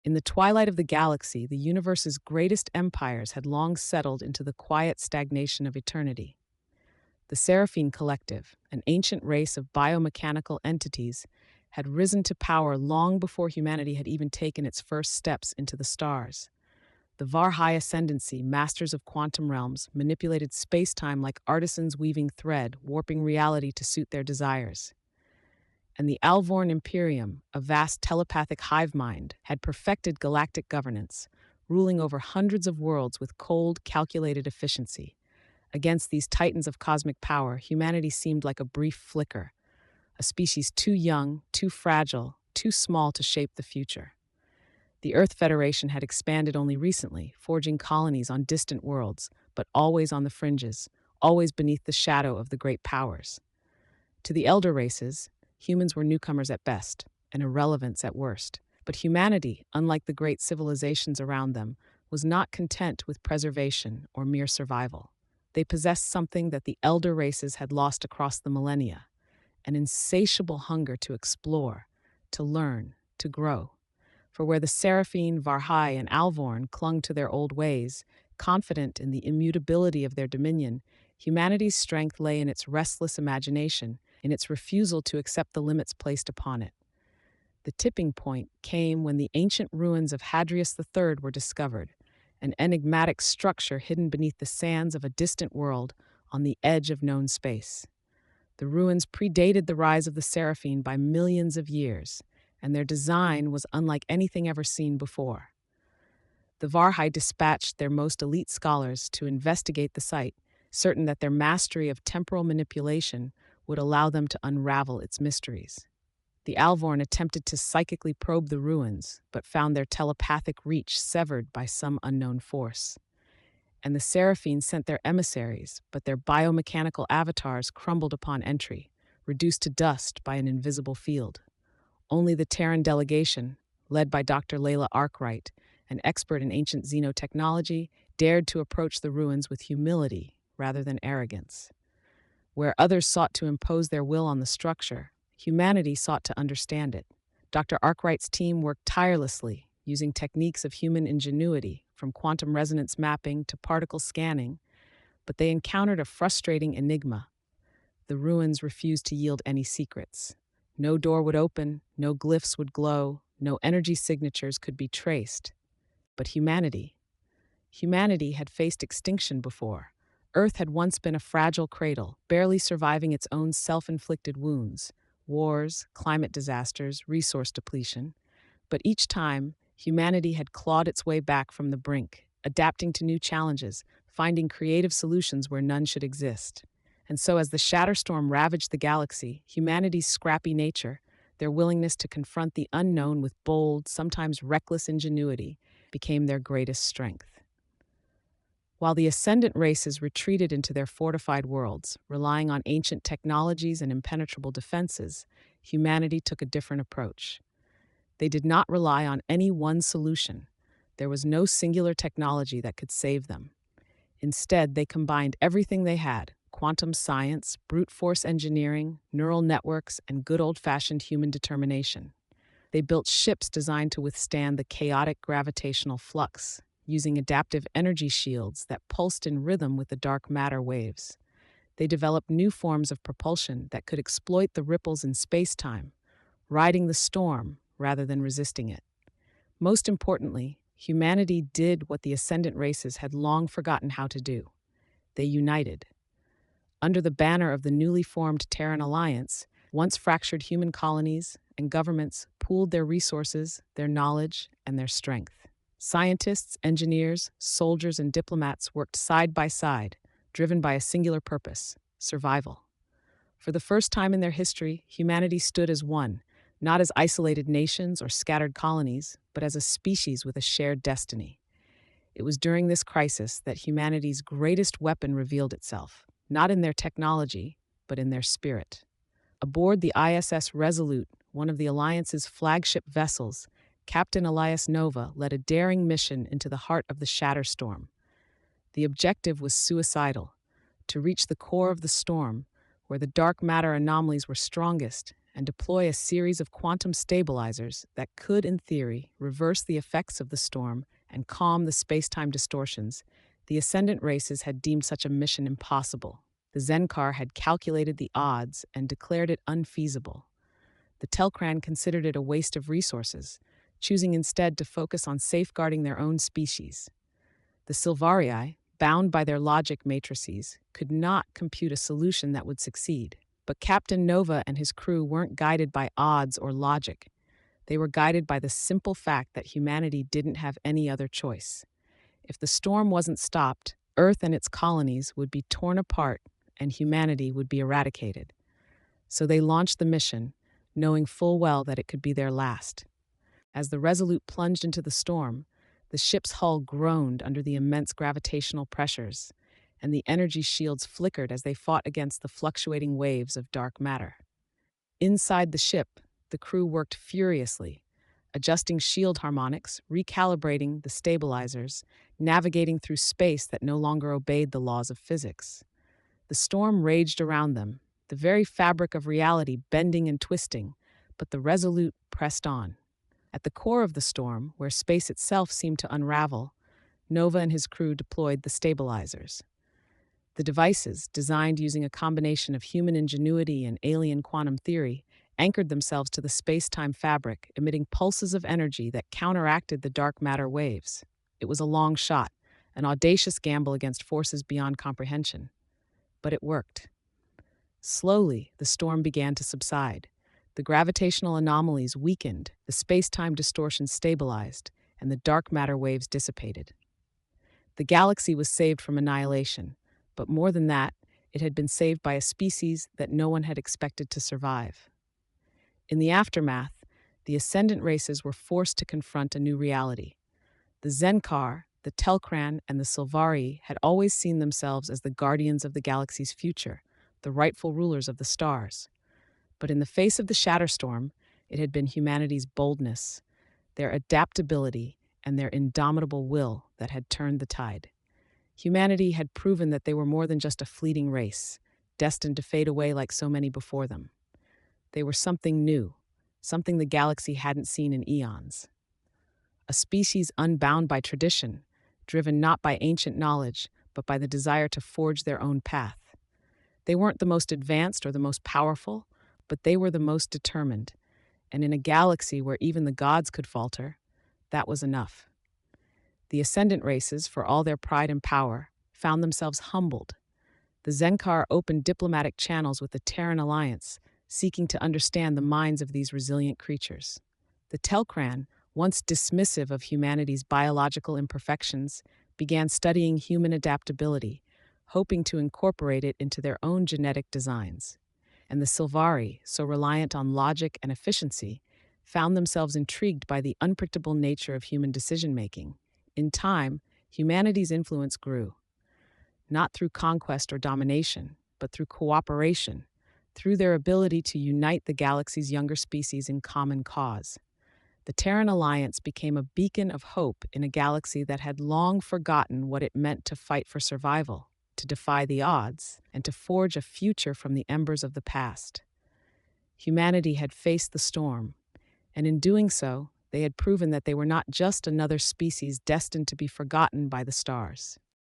In the twilight of the galaxy, the universe's greatest empires had long settled into the quiet stagnation of eternity. The Seraphine Collective, an ancient race of biomechanical entities, had risen to power long before humanity had even taken its first steps into the stars. The Varhai Ascendancy, masters of quantum realms, manipulated space-time like artisans weaving thread, warping reality to suit their desires. And the Alvorn Imperium, a vast telepathic hive mind, had perfected galactic governance, ruling over hundreds of worlds with cold, calculated efficiency. Against these titans of cosmic power, humanity seemed like a brief flicker, a species too young, too fragile, too small to shape the future. The Earth Federation had expanded only recently, forging colonies on distant worlds, but always on the fringes, always beneath the shadow of the great powers. To the elder races, humans were newcomers at best, and irrelevance at worst. But humanity, unlike the great civilizations around them, was not content with preservation or mere survival. They possessed something that the elder races had lost across the millennia: an insatiable hunger to explore, to learn, to grow. For where the Seraphine, Varhai, and Alvorn clung to their old ways, confident in the immutability of their dominion, humanity's strength lay in its restless imagination, in its refusal to accept the limits placed upon it. The tipping point came when the ancient ruins of Hadrius III were discovered, an enigmatic structure hidden beneath the sands of a distant world on the edge of known space. The ruins predated the rise of the Seraphine by millions of years, and their design was unlike anything ever seen before. The Varhai dispatched their most elite scholars to investigate the site, certain that their mastery of temporal manipulation would allow them to unravel its mysteries. The Alvorn attempted to psychically probe the ruins, but found their telepathic reach severed by some unknown force. And the Seraphine sent their emissaries, but their biomechanical avatars crumbled upon entry, reduced to dust by an invisible field. Only the Terran delegation, led by Dr. Layla Arkwright, an expert in ancient xenotechnology, dared to approach the ruins with humility rather than arrogance. Where others sought to impose their will on the structure, humanity sought to understand it. Dr. Arkwright's team worked tirelessly, using techniques of human ingenuity, from quantum resonance mapping to particle scanning, but they encountered a frustrating enigma. The ruins refused to yield any secrets. No door would open, no glyphs would glow, no energy signatures could be traced. But humanity had faced extinction before. Earth had once been a fragile cradle, barely surviving its own self-inflicted wounds: wars, climate disasters, resource depletion. But each time, humanity had clawed its way back from the brink, adapting to new challenges, finding creative solutions where none should exist. And so, as the Shatterstorm ravaged the galaxy, humanity's scrappy nature, their willingness to confront the unknown with bold, sometimes reckless ingenuity, became their greatest strength. While the ascendant races retreated into their fortified worlds, relying on ancient technologies and impenetrable defenses, humanity took a different approach. They did not rely on any one solution. There was no singular technology that could save them. Instead, they combined everything they had: quantum science, brute force engineering, neural networks, and good old-fashioned human determination. They built ships designed to withstand the chaotic gravitational flux, using adaptive energy shields that pulsed in rhythm with the dark matter waves. They developed new forms of propulsion that could exploit the ripples in space-time, riding the storm rather than resisting it. Most importantly, humanity did what the ascendant races had long forgotten how to do. They united. Under the banner of the newly formed Terran Alliance, once fractured human colonies and governments pooled their resources, their knowledge, and their strength. Scientists, engineers, soldiers, and diplomats worked side by side, driven by a singular purpose: survival. For the first time in their history, humanity stood as one, not as isolated nations or scattered colonies, but as a species with a shared destiny. It was during this crisis that humanity's greatest weapon revealed itself, not in their technology, but in their spirit. Aboard the ISS Resolute, one of the Alliance's flagship vessels, Captain Elias Nova led a daring mission into the heart of the Shatterstorm. The objective was suicidal: to reach the core of the storm, where the dark matter anomalies were strongest and deploy a series of quantum stabilizers that could, in theory, reverse the effects of the storm and calm the space-time distortions, the ascendant races had deemed such a mission impossible. The Zenkar had calculated the odds and declared it unfeasible. The Telkran considered it a waste of resources, choosing instead to focus on safeguarding their own species. The Silvarii, bound by their logic matrices, could not compute a solution that would succeed. But Captain Nova and his crew weren't guided by odds or logic. They were guided by the simple fact that humanity didn't have any other choice. If the storm wasn't stopped, Earth and its colonies would be torn apart and humanity would be eradicated. So they launched the mission, knowing full well that it could be their last. As the Resolute plunged into the storm, the ship's hull groaned under the immense gravitational pressures, and the energy shields flickered as they fought against the fluctuating waves of dark matter. Inside the ship, the crew worked furiously, adjusting shield harmonics, recalibrating the stabilizers, navigating through space that no longer obeyed the laws of physics. The storm raged around them, the very fabric of reality bending and twisting, but the Resolute pressed on. At the core of the storm, where space itself seemed to unravel, Nova and his crew deployed the stabilizers. The devices, designed using a combination of human ingenuity and alien quantum theory, anchored themselves to the space-time fabric, emitting pulses of energy that counteracted the dark matter waves. It was a long shot, an audacious gamble against forces beyond comprehension. But it worked. Slowly, the storm began to subside. The gravitational anomalies weakened, the space-time distortions stabilized, and the dark matter waves dissipated. The galaxy was saved from annihilation, but more than that, it had been saved by a species that no one had expected to survive. In the aftermath, the ascendant races were forced to confront a new reality. The Zenkar, the Telkran, and the Silvari had always seen themselves as the guardians of the galaxy's future, the rightful rulers of the stars. But in the face of the Shatterstorm, it had been humanity's boldness, their adaptability, and their indomitable will that had turned the tide. Humanity had proven that they were more than just a fleeting race, destined to fade away like so many before them. They were something new, something the galaxy hadn't seen in eons. A species unbound by tradition, driven not by ancient knowledge, but by the desire to forge their own path. They weren't the most advanced or the most powerful, but they were the most determined. And in a galaxy where even the gods could falter, that was enough. The ascendant races, for all their pride and power, found themselves humbled. The Zenkar opened diplomatic channels with the Terran Alliance, seeking to understand the minds of these resilient creatures. The Telkran, once dismissive of humanity's biological imperfections, began studying human adaptability, hoping to incorporate it into their own genetic designs. And the Silvari, so reliant on logic and efficiency, found themselves intrigued by the unpredictable nature of human decision-making. In time, humanity's influence grew, not through conquest or domination, but through cooperation, through their ability to unite the galaxy's younger species in common cause. The Terran Alliance became a beacon of hope in a galaxy that had long forgotten what it meant to fight for survival, to defy the odds, and to forge a future from the embers of the past. Humanity had faced the storm, and in doing so, they had proven that they were not just another species destined to be forgotten by the stars.